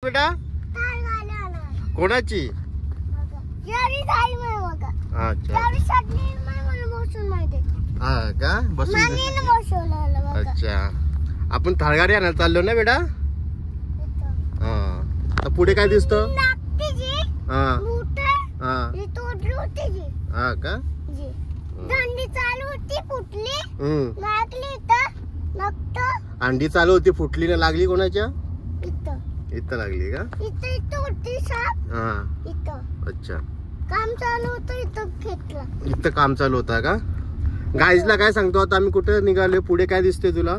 बेटा? कोणाची? अच्छा हा का बसून. अच्छा आपण थाळगाडी आणायला चाललो ना बेटा? हा तर पुढे काय दिसतं? हा हा का अंडी चालू होती फुटली ना लागली कोणाच्या? इथं लागली का? हा अच्छा काम चालू होतं इथं काम चालू होता का? गाईजला काय सांगतो आता आम्ही कुठे निघालोय? पुढे काय दिसतंय तुला?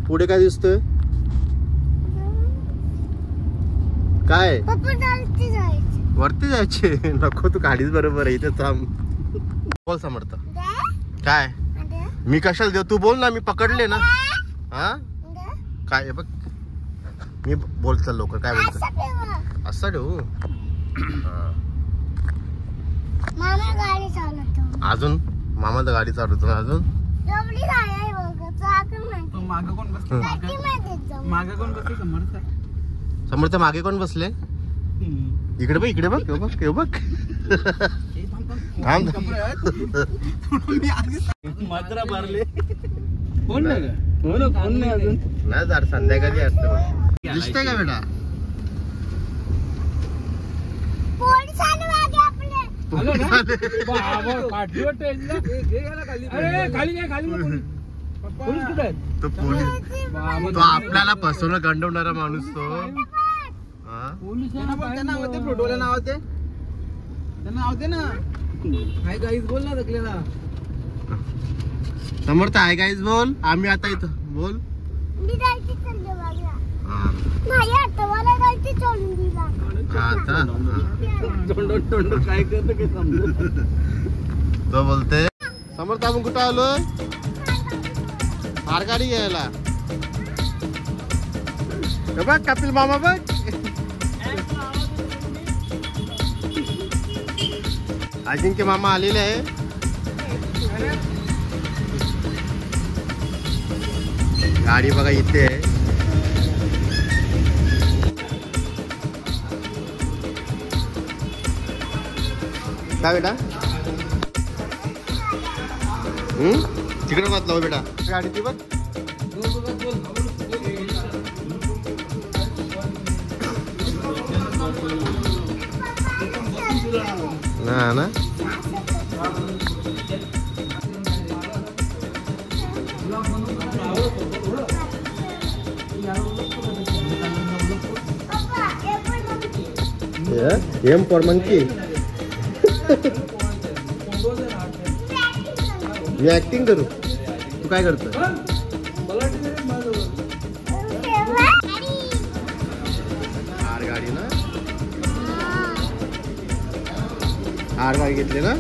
पुढे काय दिसतंय? काय वरती जायचे? नको तू गाडीच बरोबर आहे इथे थांब. बोल समर्थ. काय मी कशाला देऊ? तू बोल ना मी पकडले ना. हा काय बघ मी बोल चल लवकर काय बोलतो असं ठेवू. मामा गाडी चालवतो अजून मामा तर गाडी चालवतो ना अजून. मागे कोण बसले? मागे कोण बसले? समर्थ. समर्थ मागे कोण बसले? इकडे बघ इकडे बघ बघ बघ. मात्रा भरले कोण नाही कोण नाही अजून नाही जर संध्याकाळी असतं दिसतंय का बेटा? तो आपल्याला फसवणं गंडवणारा माणूस तो. नाव होते फोटोला नाव होते त्यांना नाव ना काय गाईस बोल ना दकलेला. समर्थ आहे गाईज बोल. आम्ही आता इथं बोल. काय करतो काय समजू. तो बोलते समर्थ आपण कुठं आलोय? हार गाडी घ्यायला. बघ कपिल मामा बघ. अजिंक्य मामा आलेले आहे. गाडी बघा इथे आहे. काय बेटा? तिकडे मत लाव बेटा गाडी ती बघ. ना एम फॉर मंकी. मी ऍक्टिंग करू तू काय करतो? हार गाडी ना हार गाडी घेतली ना.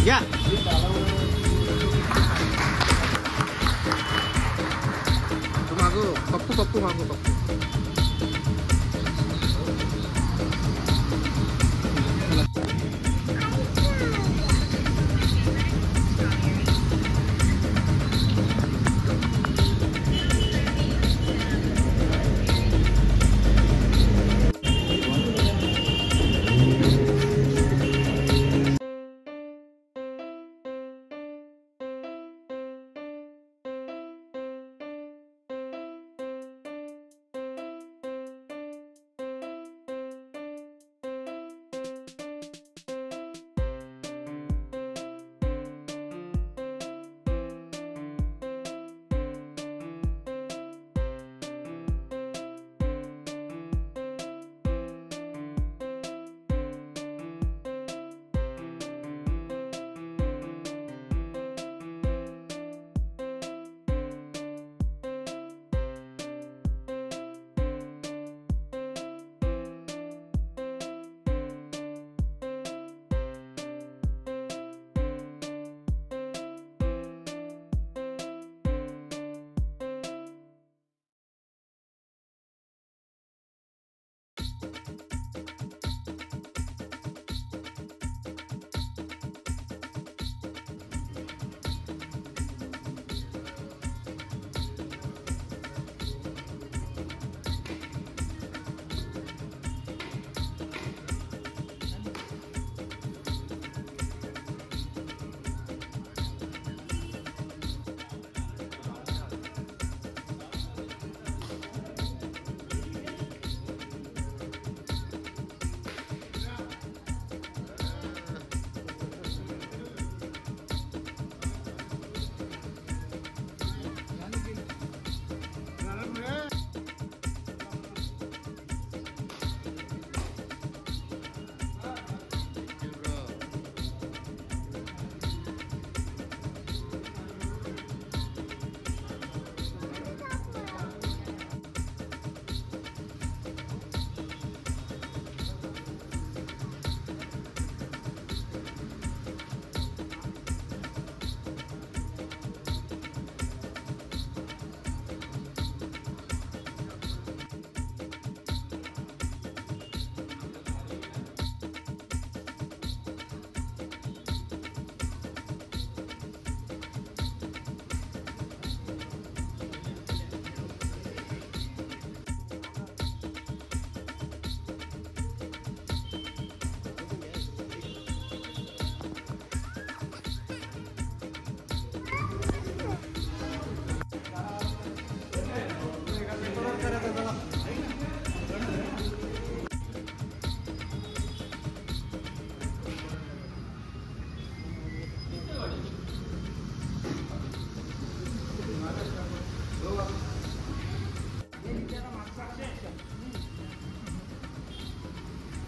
या तू मागो पप्पू पप्पू मागो पप्पू.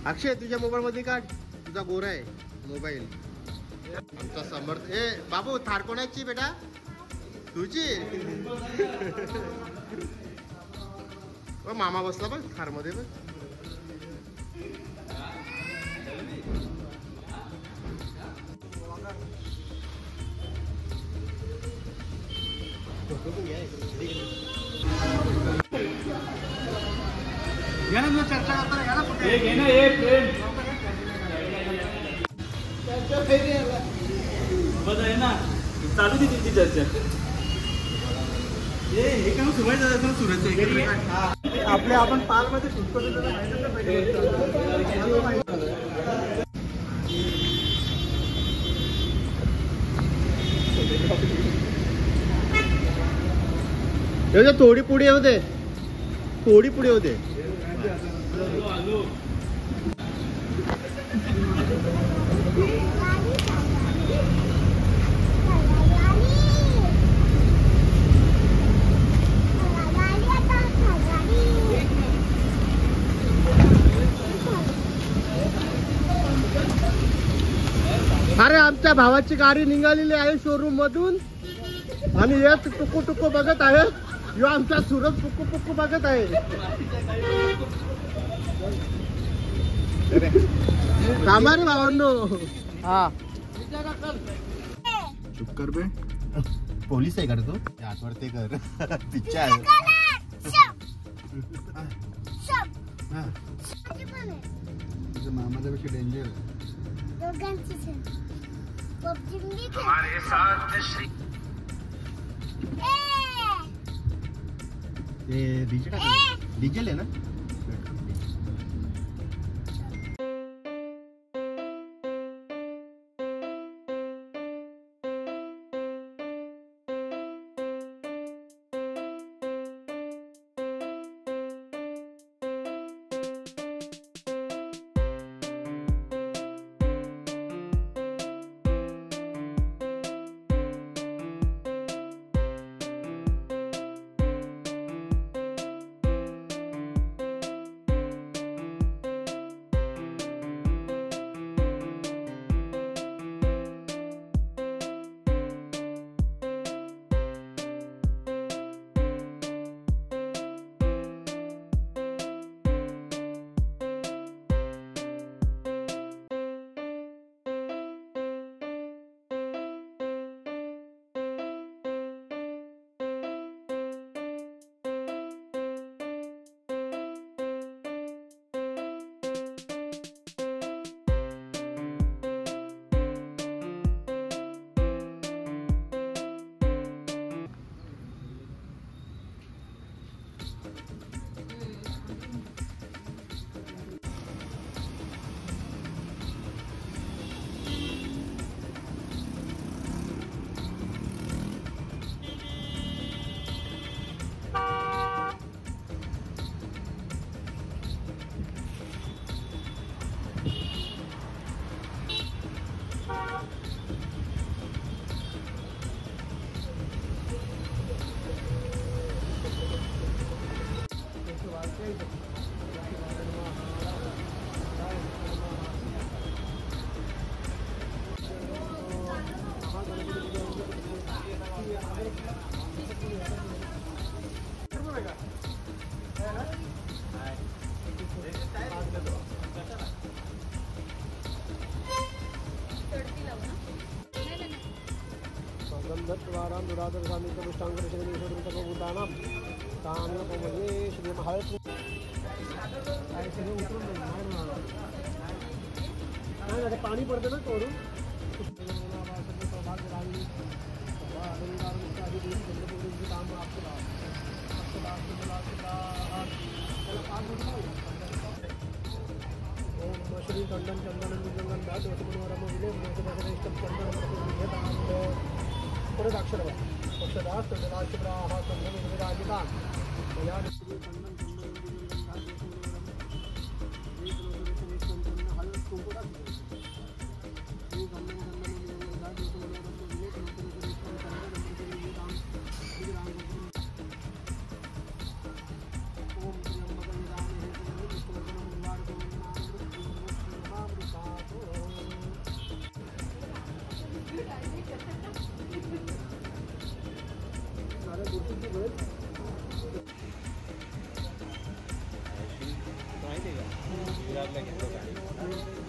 अक्षय तुझ्या मोबाईल मध्ये काढ, तुझा गोरा आहे मोबाईल. आमचा समर्थ. ए बाबू थार कोणाची बेटा? तुझी. मामा बसला बघ थार मध्ये बघ. चर्चा आहे ना, चालू ती तुमची चर्चा. हे काम सुभाष सुरत आपल्या आपण पाल मध्ये थोडी पुढे येऊ दे, थोडी पुढे येऊ दे. अरे आमच्या भावाची गाडी निघालेली आहे शोरूम मधून आणि एक टुकू टुकू बघत आहे. यो आमचा सुरत पुक्कू पुक्कू बघत आहे. कामारे भावांनो. हा चुप कर बे. पोलीस आहे का तू? आठवड ते कर. पिच्चा आहे. मामाच्या पेक्षा डेंजर. हमारे साथ डीजल है ना. पाणी पडतं ना तोडून. श्री खंडन चंदन परत अक्षर अक्षरात जलाशिप्राः संभ्रमिराजितान् मया श्री खंडन विराटला घेतो गाडी